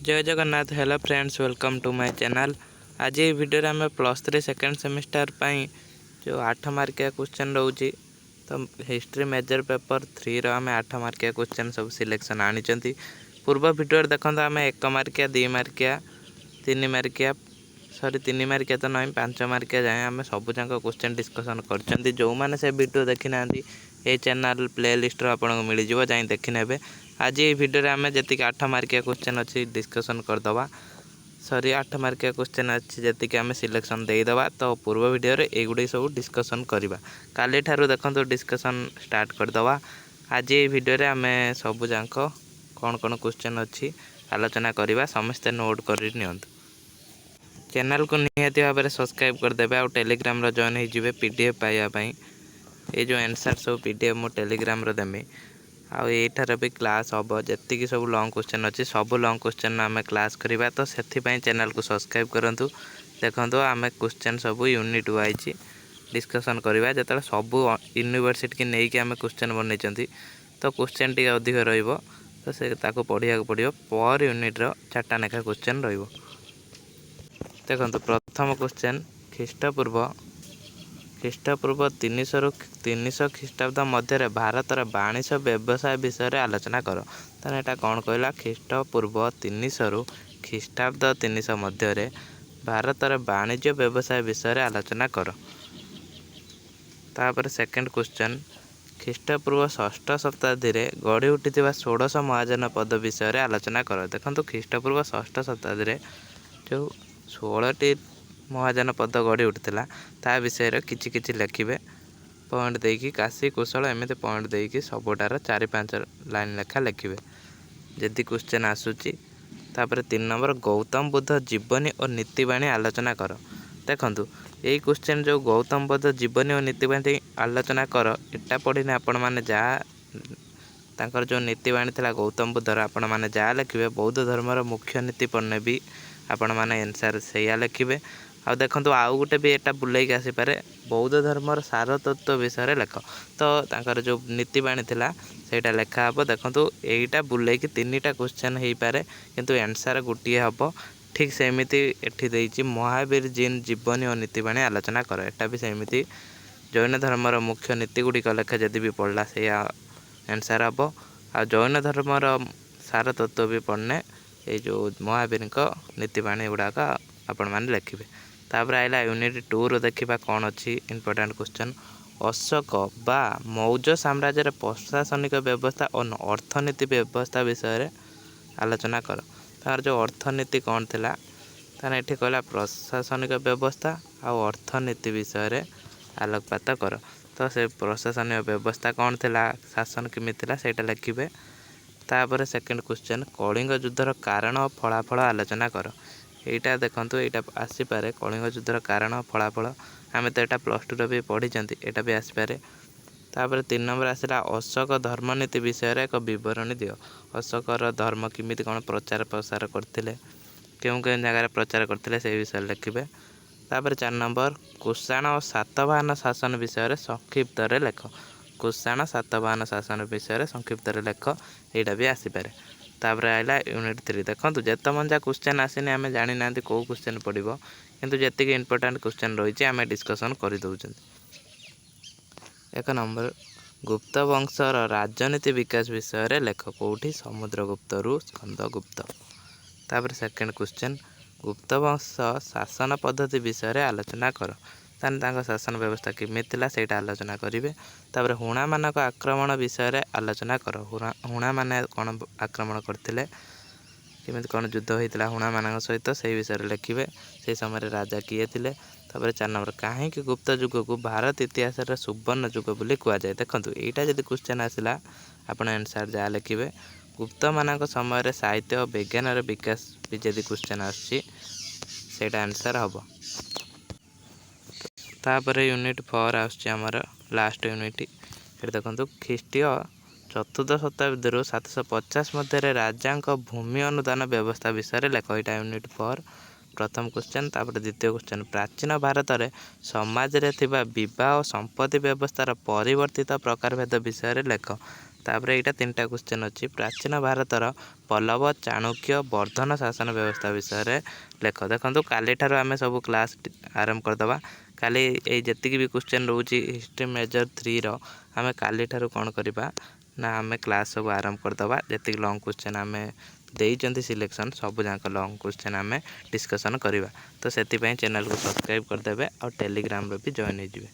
जय Jagannath. Hello friends, welcome to my channel. आज ये वीडियो आम +3 सेकेंड सेमिस्टर जो 8 मार्किया क्वेश्चन रोचे तो हिस्ट्री मेजर पेपर 3 आम 8 मार्किया क्वेश्चन सब सिलेक्शन आनी। पूर्व वीडियो देखो आम 1 मार्किया 2 मार्किया 3 मार्किया सॉरी 3 मार्किया तो नहीं 5 मार्किया जाए आम सब जाक क्वेश्चन डिस्कसन कर जो मैंने से वीडियो देखी ना ये चैनल प्ले लिस्ट आपको मिल जाए देखी ने। आज ये वीडियो आम जी 8 मार्किया क्वेश्चन अच्छी डिस्कसन करदे सॉरी 8 मार्किया क्वेश्चन अच्छी जी आम सिलेक्शन देदेबा। तो पूर्व वीडियो युड़ी सब डिस्कसन करवा काली ठारू देखो डिस्कसन स्टार्ट करदे। आज ये वीडियो आम सब जाक कौन कौन क्वेश्चन अच्छी आलोचना करवा समस्ते नोट कर चैनल को निहाती भाव में सब्सक्राइब करदे आ टेलीग्राम जॉइन हो पीडीएफ पाइबापी ये जो आंसर सब पीडीएफ मु टेलीग्राम देमी आठार भी क्लास हम जी सब लॉन्ग क्वेश्चन अच्छी सब लॉन्ग क्वेश्चन आम क्लास करवा। तो से चैनल को सब्सक्राइब करूँ। देखो आम क्वेश्चन सब यूनिट वाइज डिस्कसन करवा जो सब यूनिवर्सिटी की नहीं आम क्वेश्चन बनई तो क्वेश्चन टी अधिक तो से पढ़ा पड़ो पर यूनिट्र 4टा लेखा क्वेश्चन देखो प्रथम क्वेश्चन ख्रीष्टपूर्व 300 रु 300 ख्रीष्टाब्द मध्य भारतर वाणिज्य व्यवसाय विषय आलोचना कर। तेना यहाँ कौन कहला ख्रीष्टपूर्व 300 रु ख्रीष्टाब्द 300 मध्य भारतर वाणिज्य व्यवसाय विषय आलोचना कर। तापर सेकंड क्वेश्चन ख्रीष्टपूर्व 6ठ शताब्दी में गढ़ी उठी 16 महाजन पद विषय आलोचना कर। देखो ख्रीष्टपूर्व 6ठ शताब्दी जो 16टी महाजन पद गढ़ी उठिला ता विषय किछि लिखे पॉइंट देकी काशी कौशल एमती पॉइंट देकी सबुटार 4-5 लाइन लेखा लिखे जदि क्वेश्चन आसूची। तापर 3 नंबर गौतम बुद्ध जीवनी और नीतिबाणी आलोचना कर। देखु यही क्वेश्चन जो गौतम बुद्ध जीवनी और नीतिबाणी आलोचना कर एटा पढ़ने आपण मैंने जहाँ तांकर जो नीतिबाणी थिला गौतम बुद्धर आपण मैंने जहाँ लिखे बौद्ध धर्मर मुख्य नीति पढ़ने भी आपण मैंने आंसर से लिखे। आ देखो आउ गोटे भी एटा बुलेक आसीपे बौद्ध धर्मर सार तत्व विषय लेख तो तांकर जो नीतिबाणी थिला सेटा लेखा हे। देखो यहीटा बुलेक 3टा क्वेश्चन हो पारे किंतु आंसर गोटे हम ठीक सेमती एठी महावीर जीन जीवनी और नीतिबाणी आलोचना कर। एटा भी सेमती जैन धर्मर मुख्य नीति गुड़िक लेखा जदि भी पढ़ला से आंसर हम। आ जैन धर्मर सार तत्व भी पढ़ने ये जो महावीर नीतिबाणी गुड़ाक आपण मैंने लिखे। तापर आइला यूनिट 2 रो देखा कौन अच्छी इंपोर्टेंट क्वेश्चन अशोक बा मौर्य साम्राज्य प्रशासनिक व्यवस्था और अर्थनीति व्यवस्था विषय आलोचना कर। तार जो अर्थनीति कौन थिला ताने एठी कहला प्रशासनिक व्यवस्था और अर्थनीति विषय आलोकपात कर। तो से प्रशासनिक व्यवस्था कौन थिला शासन केमिति थिला सेटा लिखिबे। तापर सेकंड क्वेश्चन कलिंग युद्धर कारण और फलाफल आलोचना कर। यहीटा देखो यहाँ आसीपे कलिंग युद्धर कारण फलाफल आम तो यहाँ +2 भी पढ़ी यहाँ भी आसीपे। तापर 3 नंबर आसला अशोक धर्मनीति विषय एक बरणी दियो। अशोकर धर्म किमिति कौन प्रचार प्रसार करते क्यों जगह प्रचार करते से विषय लिखे। तापर 4 नंबर कुषाण और सातवाहन शासन विषय संक्षिप्त लेख। कुषाण सातवाहन शासन विषय संक्षिप्त लेख यहाँ भी आसीपे। तापर आइला यूनिट 3 देखो जिते मंजा क्वेश्चन आसनी आम जानी ना कौ क्वेश्चन पड़ो किंतु जी इंपोर्टेंट क्वेश्चन रही आम डिस्कसन कर दौरान। 1 नंबर गुप्त वंशर राजनीति विकास विषय लेख कौटी समुद्रगुप्त रु स्कंदगुप्त। तापर सेकंड क्वेश्चन गुप्त वंश शासन पद्धति विषय आलोचना कर। तान शासन व्यवस्था केमिति थिला सेटा आलोचना करेंगे। तापर हुणा मानक आक्रमण विषय आलोचना कर। हुणा माने कौन आक्रमण करते केमिति कौन युद्ध होता हुणा मान सहित से विषय लिखे से समय राजा किए थे। तापर 4 नंबर कहीं गुप्त युग को भारत इतिहास सुवर्ण युग बोली कहुए। देखो यहाँ जब क्वेश्चन आसला आप आंसर जहाँ लिखे गुप्त मान समय साहित्य और विज्ञान विकास भी जब क्वेश्चन आसटा आंसर हम। तापर यूनिट 4 आमर लास्ट यूनिट ये देखो ख्रीष्टीय 4th शताब्दी 750 मध्य राजा भूमि अनुदान व्यवस्था विषय लेख। यहाँ यूनिट 4 प्रथम क्वेश्चन। तापर द्वितीय क्वेश्चन प्राचीन भारत में समाज रे थिबा विवाह और संपत्ति व्यवस्थार परिवर्तित प्रकार भेद विषय लेख। तापर यहाँ 3टा क्वेश्चन अच्छी प्राचीन भारतर पल्लव चाणक्य वर्धन शासन व्यवस्था विषय में लेख। देखो काली ठार आम सब क्लास आरंभ करदे काली जी भी क्वेश्चन रोचे हिस्ट्री मेजर 3 आम काली ठार कौन करवा ना आम क्लास सब आरंभ करदे जी लंग क्वेश्चन आम देइचंती सिलेक्शन सब जाक लंग क्वेश्चन आम डिस्कसन करवा। तो से चैनल को सब्सक्राइब करदे और टेलीग्राम भी जॉइन हो।